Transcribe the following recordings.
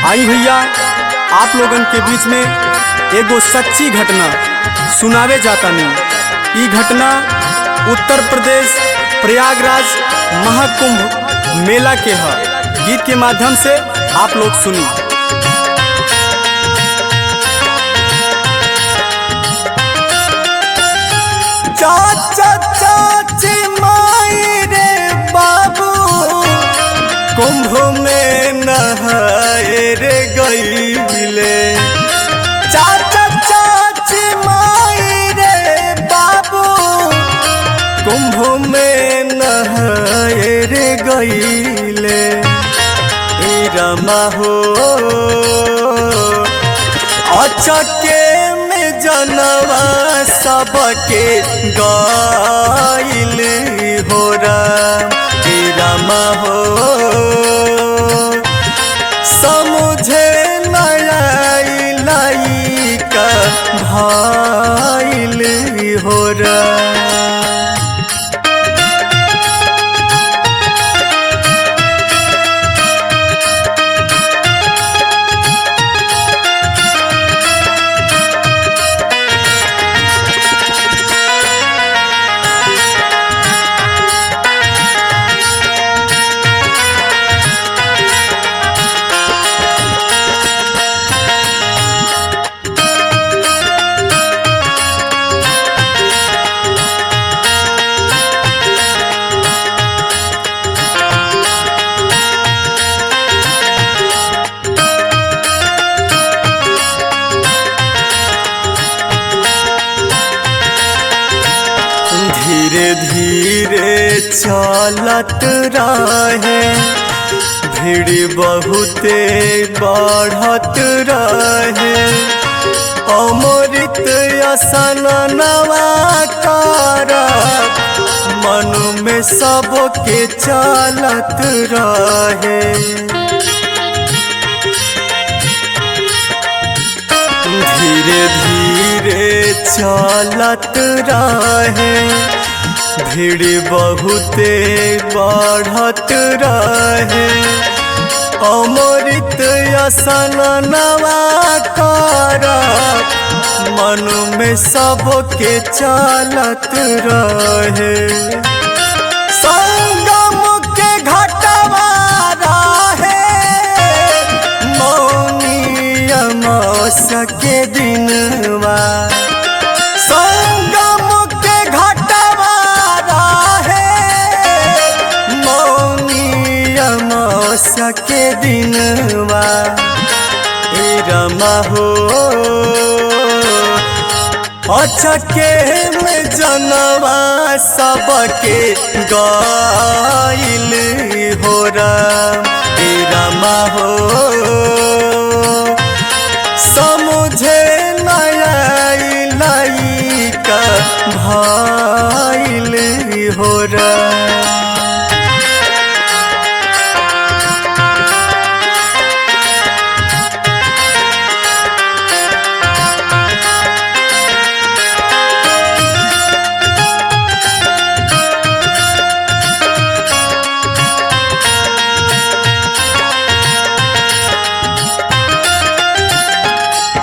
आई भैया, आप लोगन के बीच में एगो सच्ची घटना सुनावे जाता नहीं। ई घटना उत्तर प्रदेश प्रयागराज महाकुंभ मेला के है। गीत के माध्यम से आप लोग सुनी। चाचा चाची माई रे बाबू कुंभ में नहाए रे गईले। चाचा चाची माई रे बाबू कुंभ में नहाए रे गईले। ई रमा हो अचके में जनवा सबके गाइल हो रमा हो समझे नई का भाइल हो धीरे धीरे चलत रहे, भीड़ बहुते बढ़त रहे। अमृत असनवा कर मन में सबके चलत रहे। धीरे धीरे चलत रहे, भीड़ बहुते बढ़त रहे। अमृत असनवा कर मन में सबके चलत रहे। संगम के घटवा रहे मौनी अमावस के दिनवा। संगम के घटवा रहे मौनी अमावस के दिनवा। ए रमा हो अचके में जनवा सबके गाइल हो रमा हो समझे नई का भाइल हो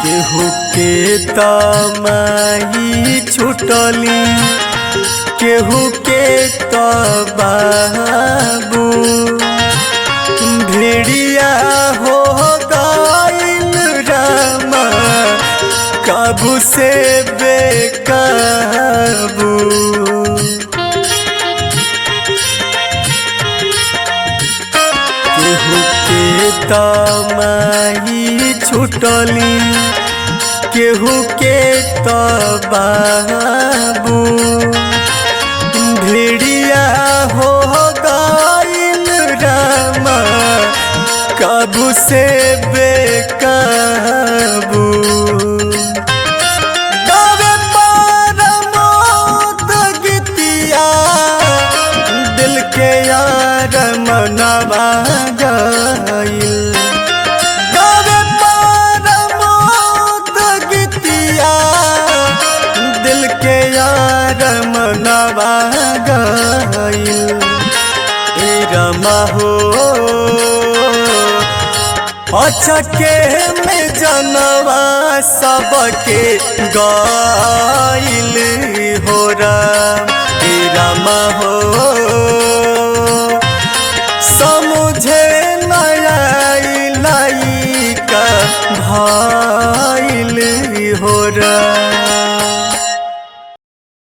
केहू के तमाही छुटली, केहू के तबाबू। भेड़िया हो गइल रमा काबू से बेकाबू। केहू के तमाही छुटली, केहू के तबाबू। भेड़िया हो गइल रमा काबू से बेकाबू। गावे परमोद गीतिया दिल के यार मनवा गइल। दिल के यार मनवा गइल। ए रमा हो अचके में जनवा सबके गाइल हो राम हो समझे नया का भाइल हो